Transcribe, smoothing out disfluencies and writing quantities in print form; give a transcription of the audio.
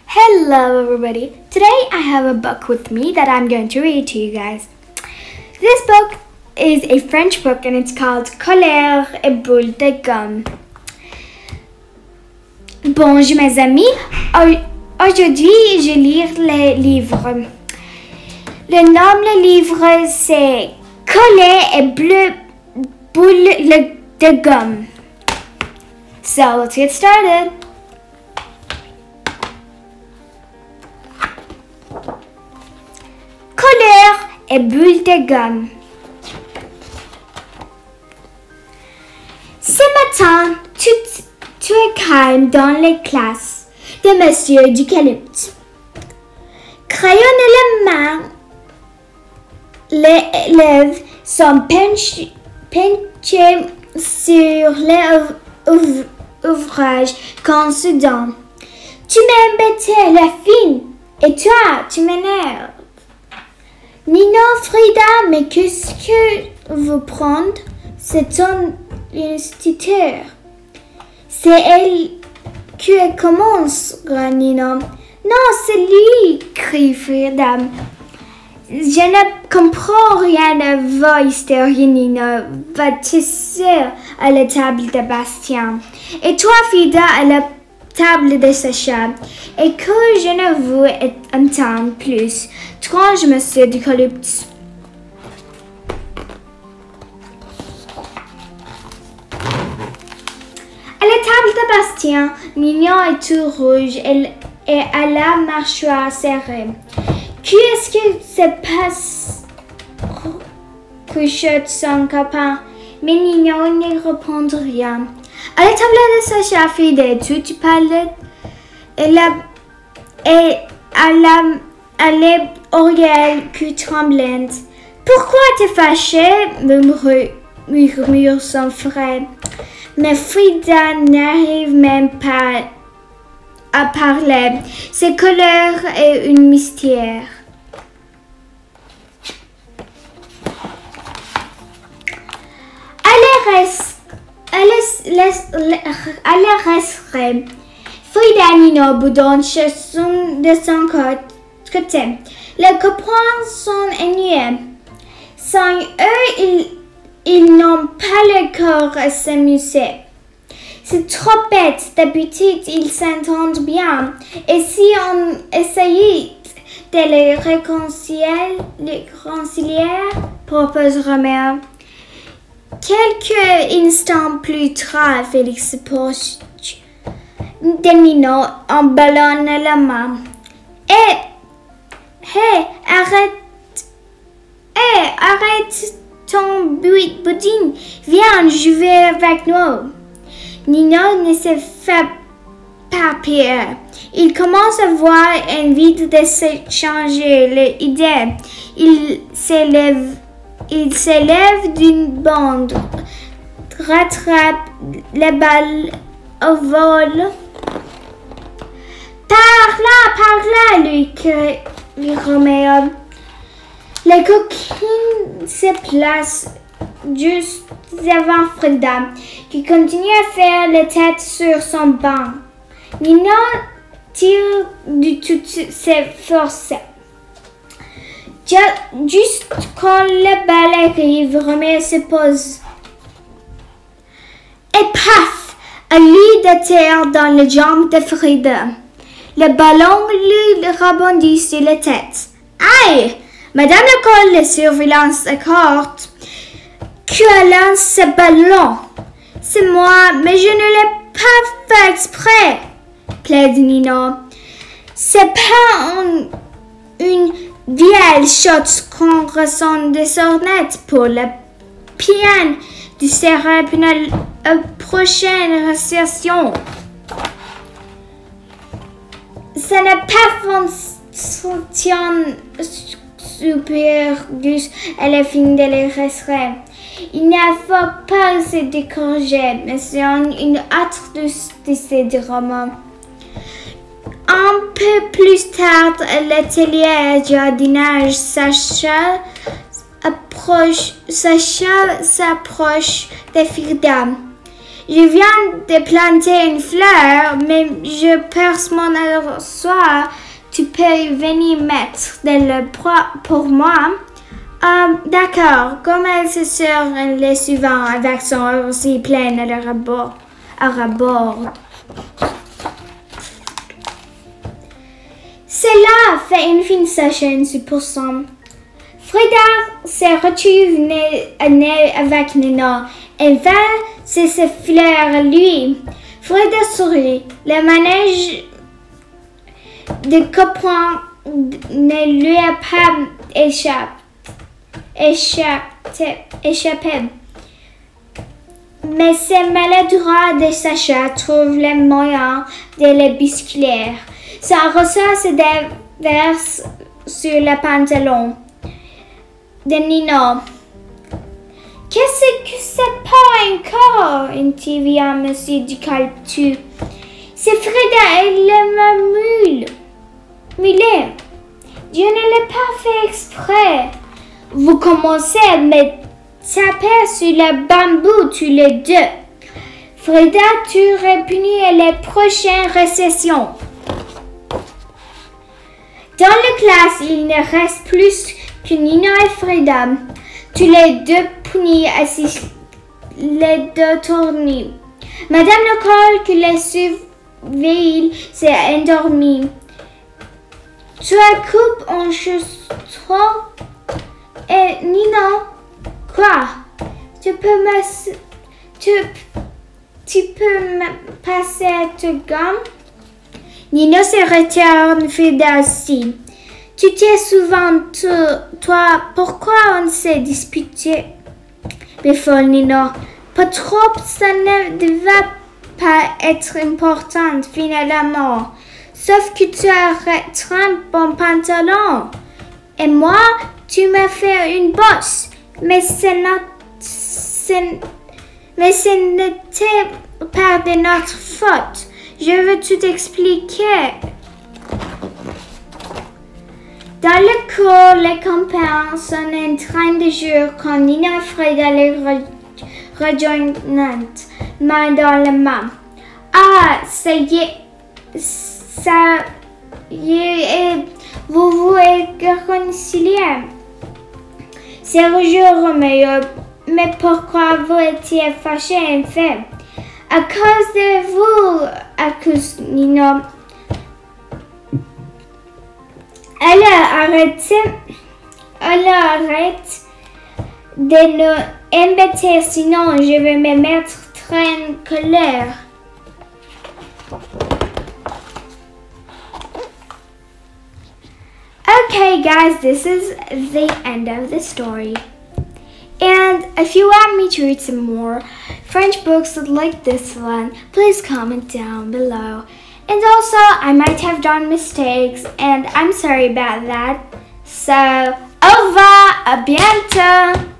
Hello everybody, today I have a book with me that I'm going to read to you guys. This book is a French book and it's called Colère et boule de gomme. Bonjour mes amis, aujourd'hui je lis le livre. Le nom du livre c'est Colère et boule de gomme. So let's get started. Colère et boule de gomme. Ce matin, tu es calme dans les classes de Monsieur Ducalupt. Crayon à la main, les élèves sont penchés sur l'ouvrage quand soudain. Tu m'as embêté, la fine, et toi, tu m'énerves. Nino, Frida, mais qu'est-ce que vous prenez? C'est ton instituteur. C'est elle qui commence, Nino. Non, c'est lui, crie Frida. Je ne comprends rien à vos histoires, Nino. Va t'asseoir à la table de Bastien. Et toi, Frida, à la table de Sacha. Et que je ne vous entends plus. Tranche, Monsieur Ducalupt. À la table de Bastien, Mignon est tout rouge et à la mâchoire serrée. Qu'est-ce qui se passe? Chuchote son copain, mais Mignon ne répond rien. À la table de Sacha, Frida et tout, tu parles et à l'oreille qui tremblante. Pourquoi t'es fâché? Murmure son frère. Mais Frida n'arrive même pas à parler. Ses colères est un mystère. Elle resterait. Frida et Nino boudonnent de son côté. Les copains sont ennuyés. Sans eux, ils n'ont pas le corps à s'amuser. C'est trop bête. D'habitude, ils s'entendent bien. Et si on essayait de les réconcilier, propose Roméo. Quelques instants plus tard, Félix se penche de Nino en ballonne la main. Arrête ton boudin. Viens, je vais avec nous. Nino ne se fait pas pire. Il commence à avoir envie de se changer l'idée. Il s'élève d'une bande, rattrape la balle au vol. Par là, lui crie Roméo. La coquine se place juste devant Frida, qui continue à faire la tête sur son banc. Nino tire de toutes ses forces. Juste quand la balle arrive, Roméo se pose. Et paf! Un lit de terre dans les jambes de Frida. Le ballon lui rebondit sur la tête. Aïe! Madame Lecole, la surveillance accorde. Qui a lancé ce ballon? C'est moi, mais je ne l'ai pas fait exprès, plaide Nino. C'est pas une vieille chose qu'on ressent de sornettes pour le piano du serré pour la prochaine récitation. Ça n'a pas fonctionné super douce à la fin de la resterai. Il ne faut pas se décourager, mais c'est une autre de ces romans. Un peu plus tard, à l'atelier de jardinage, Sacha Sacha s'approche de Frida. Je viens de planter une fleur, mais je perce mon arrosoir. Tu peux venir mettre de l'eau pour moi? D'accord. Comme elle se sert le suivant avec son arrosoir plein à ras-bord. Cela fait une fine sachette sur son. Frida se retrouve nez à nez avec Nino et va se fleur à lui. Frida sourit. Le manège de copain ne lui a pas échappé. Mais ces maladroits de Sacha trouvent le moyen de le bousculer. Son ressort se déverse sur le pantalon de Nino. Qu'est-ce que c'est pas encore? Intervient Monsieur Ducaltu. C'est Frida et le mulet. Je ne l'ai pas fait exprès. Vous commencez à me taper sur le bambou tous les deux. Frida, tu répunis à la prochaine récession. Dans la classe, il ne reste plus que Nino et Frida. Tous les deux punis assis les deux tournés. Madame Nicole, qui les surveille, s'est endormie. Tu as coupé en cheveux et Nino, quoi? Tu peux me passer ta gomme? Nino se retourne, Frida aussi. Tu t'es souvent, toi, pourquoi on s'est disputé? Before Nino, pas trop, ça ne devait pas être important finalement. Sauf que tu as un bon pantalon. Et moi, tu m'as fait une bosse. Mais ce n'était pas de notre faute. Je veux tout expliquer. Dans le cours, les copains sont en train de jouer quand Nino et Frida les rejoignent, main dans la main. Ah, ça y est, vous vous êtes réconciliés. C'est Roméo, mais pourquoi vous étiez fâché en fait? À cause de vous, accuse Nino. Elle arrête de nous embêter, sinon je vais me mettre très en colère. Okay guys, this is the end of the story. And if you want me to read some more French books like this one, please comment down below. And also, I might have done mistakes, and I'm sorry about that. So, au revoir, à bientôt!